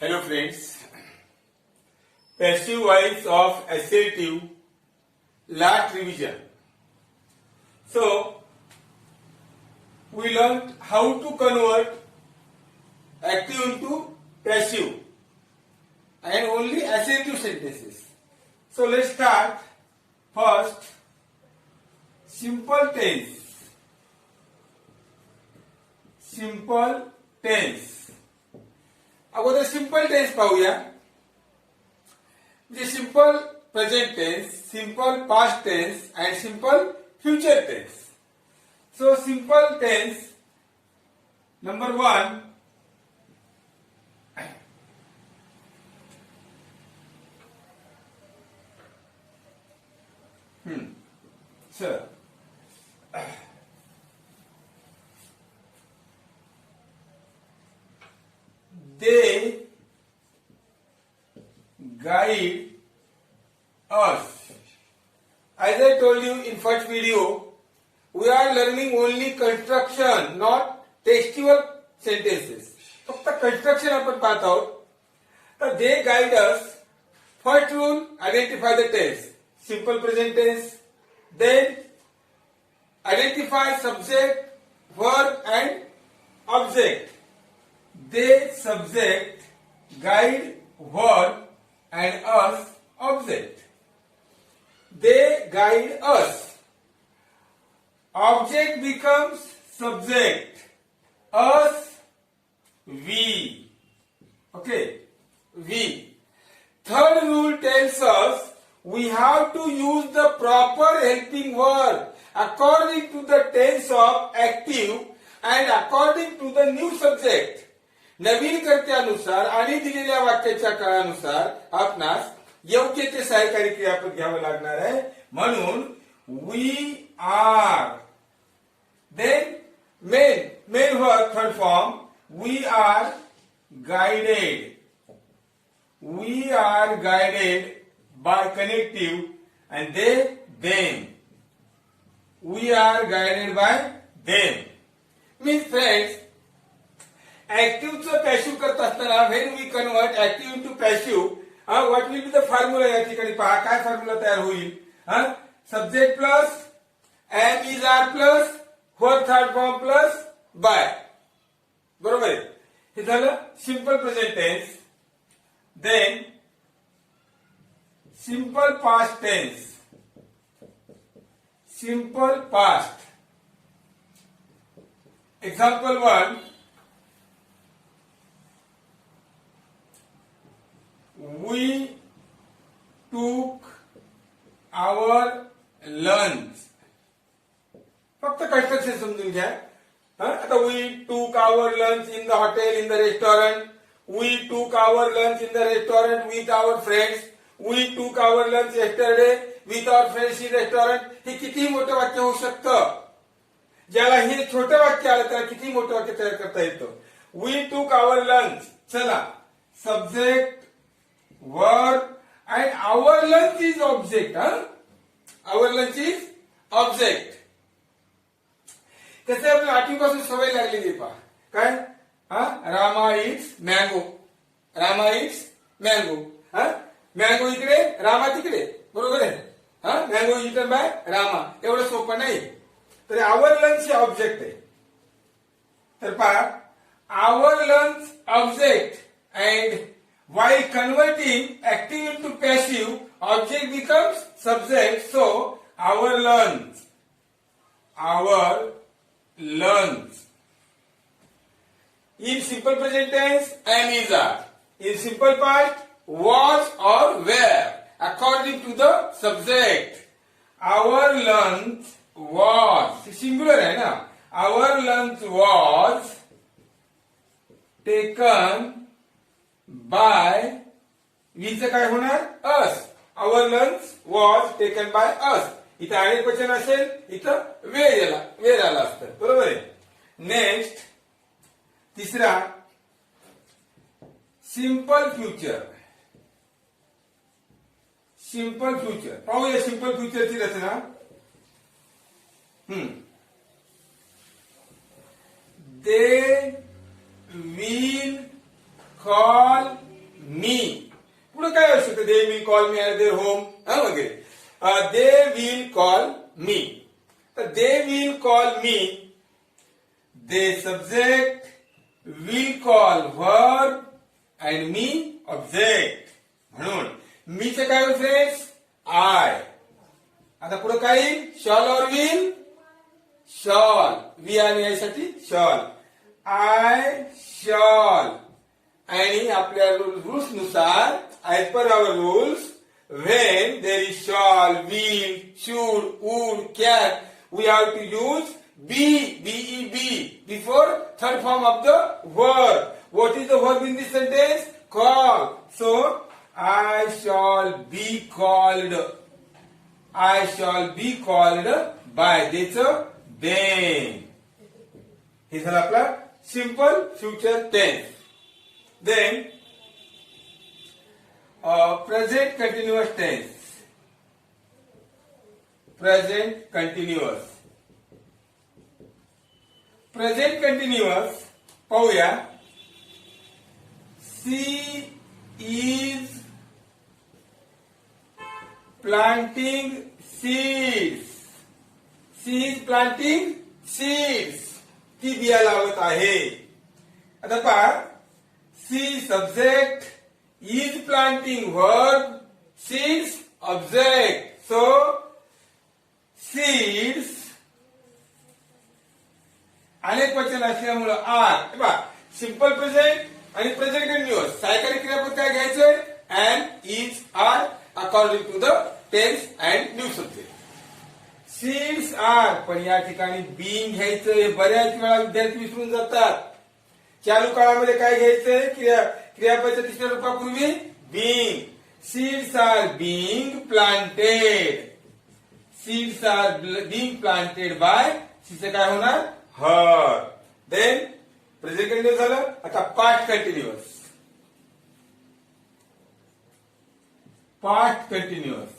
Hello friends, passive voice of assertive last revision. So, we learned how to convert active into passive and only assertive sentences. So let's start. First, simple tense. Simple tense. अगोदर simple tense पाहूया. म्हणजे simple present tense, simple past tense and simple future tense. So simple tense number 1. Sir they guide us. As I told you in first video, we are learning only construction, not textual sentences. फक्त construction आपण पाहत आहोत. तर they guide us. First rule, identify the tense. Simple present tense. Then identify subject, verb and object. They subject, guide, verb and us object. They guide us. Object becomes subject. Us, we. Okay, we. Third rule tells us we have to use the proper helping verb according to the tense of active and according to the new subject. नवीन कर्त्यानुसार आणि दिलेल्या वाक्याच्या काळानुसार आपणास योग्य ते सहाय्यकारी क्रियापद घ्यावं लागणार आहे. म्हणून we are. Then main verb third form we are guided. We are guided by connective and they them. We are guided by them. Means friends, ऍक्टिव्हचं पॅसिव्ह करत असताना when we convert active into passive, what will be the formula. या ठिकाणी पहा काय formula तयार होईल. Subject plus am is are plus fourth third form plus by. बरोबर आहे. हे झालं simple present tense. Then simple past tense. Simple past. Example 1. We took our lunch. फक्त कंस्ट्रक्शन समजून घ्या. आता we took our lunch in the hotel, in the restaurant. We took our lunch in the restaurant with our friends. We took our lunch yesterday with our friends in restaurant. हे किती मोठं वाक्य होऊ शकतं. ज्याला हे छोटं वाक्य आलं त्याला किती मोठं वाक्य तयार करता येतं. We took our lunch. चला, subject, verb and our lunch is object. Our lunch is object. त्याचे आपल्या आठवीपासून सवय लागलेली पहा. काय? Rama it's mango. Rama it's mango. Mango इकडे, रामा तिकडे. बरोबर आहे. Mango eaten by Rama. एवढं सोपं नाही. तर आवर लंच हे ऑब्जेक्ट आहे. तर पहा, our lunch object and while converting active into passive, object becomes subject. So, our lunch. Our lunch. In simple present tense, am is are. In simple past, was or were. According to the subject. Our lunch was. Singular है ना. Our lunch was taken by. वीचं काय होणार? us. Our lunch was taken by us. इथं अनेक वचन असेल, इथं वेळ आला असतं. बरोबर आहे. नेक्स्ट तिसरा, सिंपल फ्युचर. सिंपल फ्युचर पाहूया. सिंपल फ्युचरची रचना. They will call call me at their home वगैरे. They will call me. तर they will call me, they subject, will call verb and me object. म्हणून मीचे काय होईल फ्रेंड्स? आय. आता पुढे काय येईल? Shall or will? Shall. We आणि आय साठी शॉल. I shall. आणि आपल्या रूल्स नुसार, as per hour rules, when there is shall, will, should, would, can, we have to use be, B-E-B, before third form of the verb. What is the verb in this sentence? Call. So, I shall be called. I shall be called by. त्याचं then. हे झालं आपला simple future tense. Then, present continuous tense. Present continuous. Present continuous पाहूया. She is planting seeds. She is planting seeds. ती बिया लावत आहे. आता पहा, सी subject, is planting verb, seeds object. So, seeds अनेक वचन असल्यामुळं आर. सिंपल प्रेझेंट आणि प्रेझेंट कंटिन्युअस सहाय्यकारी क्रियापद काय घ्यायचंय? And, is, are according to the tense and new subject. Seeds are, पण या ठिकाणी बीइंग घ्यायचंय. बऱ्याच वेळा विद्यार्थी विसरून जातात. चालू काळामध्ये काय घ्यायचंय? क्रियापदाच्या तिसऱ्या रूपापूर्वी being. Seeds are being planted. Seeds are being planted by. तिचं काय होणार? हर. देन प्रेझेंट कंटिन्युअस झालं. आता पास्ट कंटिन्युअस. Past continuous.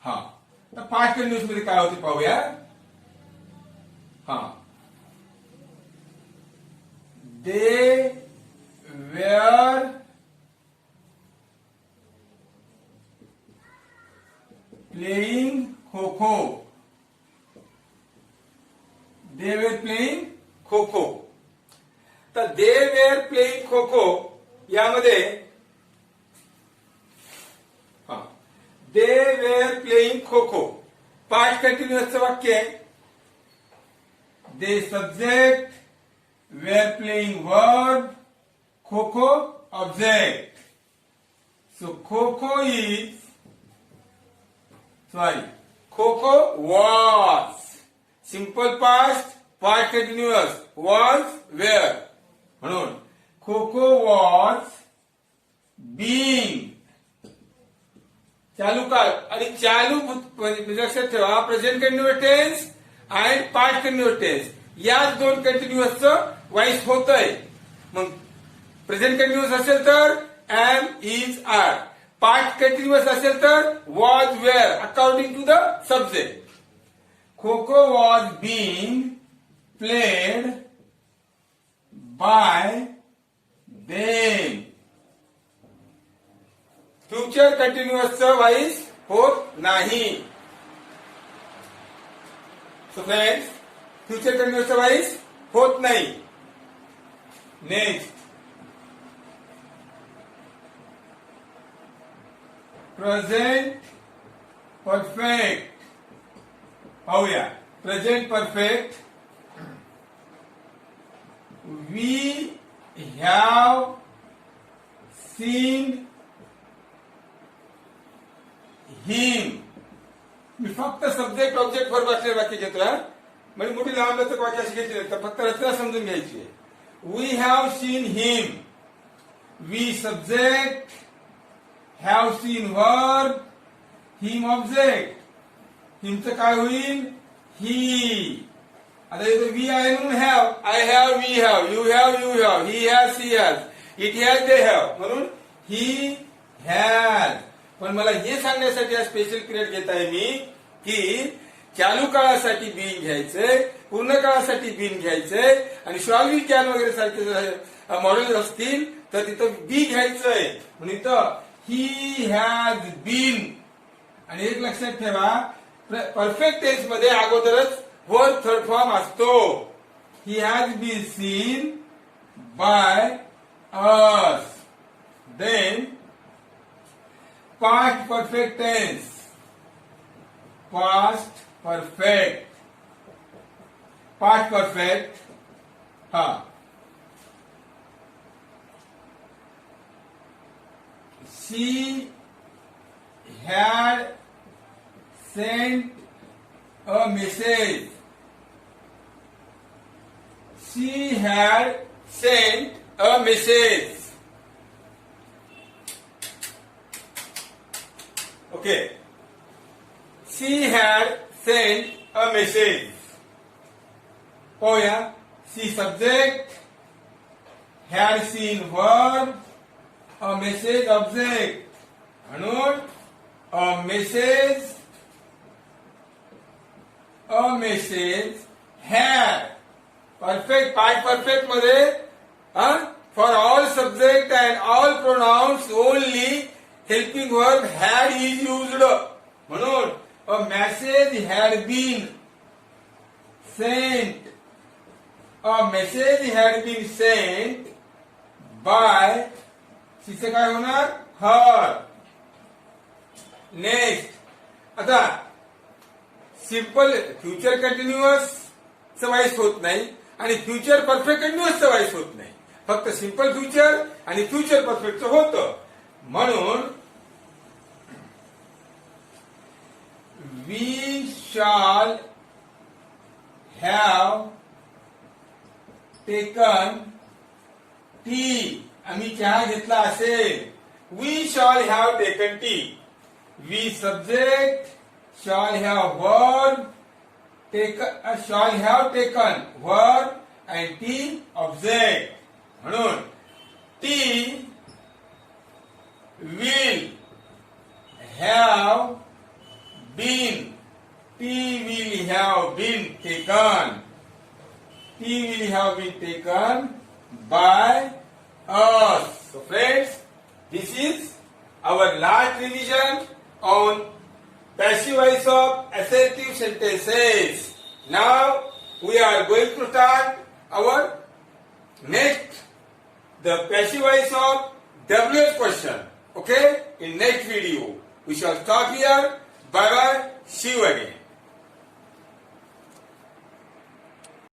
हा, तर पास्ट कंटिन्युअस मध्ये काय होते पाहूया. हा, they were playing kho-kho. They were playing kho-kho. तर they were playing खो-खो यामध्ये they were playing kho-kho past कंटिन्युअसचं वाक्य आहे. they subject, were playing verb, kho-kho object. So kho-kho is, kho-kho was. Simple past, past continuous, was, were. म्हणून खो-खो was being. चालू काळ आणि चालू लक्षात ठेवा, प्रेझेंट कंटिन्युअस टेन्स आणि पास्ट कंटिन्युअस टेन्स याच दोन कंटिन्युअसचं वाईस होतंय. मग प्रेझेंट कंटिन्युअस असेल तर am, is, are. Past continuous असेल तर was, were according to the subject. Kho-kho was being played by them. Future कंटिन्युअसचं वाईस होत नाही. सो फ्रेंड्स, फ्युचर कंटिन्युअसचं वाईस होत नाही. नेक्स्ट, प्रेझेंट परफेक्ट पाहूया. Present perfect. We have seen him. मी फक्त सब्जेक्ट ऑब्जेक्ट वर्ब असलेले वाक्य घेतोय. म्हणजे मोठी लांब लचक वाक्य अशी घेतली तर फक्त रचना समजून घ्यायची. We have seen him. We subject, have seen verb, him object. हिमचं काय होईल? ही. आता इथे वी आहे म्हणून have. I have, we have, you have, you have, he has, she has, it has, they have. म्हणून ही हॅज. पण मला हे सांगण्यासाठी हा स्पेशल पिरियड घेत आहे मी की चालू काळासाठी बीन घ्यायचंय, पूर्ण काळासाठी बीन घ्यायचंय आणि शॉल, विल, कॅन वगैरे सारखे मॉड्यूल असतील तर तिथं बी घ्यायचंय. म्हणून इथं ही हॅज बीन. आणि एक लक्षात ठेवा, परफेक्ट टेन्स मध्ये अगोदरच वर्ब थर्ड फॉर्म असतो. He has been seen by us. Then past perfect tense. Past perfect. Past perfect. हा, she had sent a message. She had sent a message. Okay. She had sent a message. Oh yeah. She subject. Had seen verb. A message object. म्हणून a message had. Perfect, past perfect मध्ये for all subject and all pronouns only helping verb had is used. म्हणून a message had been sent. A message had been sent by. तिचे काय होणार? Her. Next, आता simple future continuous च voice होत नाही आणि फ्युचर परफेक्ट कंटिन्युअस च वाईस होत नाही. फक्त सिंपल फ्युचर आणि फ्युचर परफेक्ट होतं. म्हणून we shall have taken tea. आम्ही चहा घेतला असेल. We shall have taken tea. We subject. Shall have verb. Shall have taken verb and tea object. म्हणून tea will have been. Tea will have been taken. Tea will have been taken by us. So friends, this is our last revision on passive voice of assertive sentences. Now we are going to start our next, the passive voice of WH question. Okay? In next video, we shall stop here. Bye bye. See you again.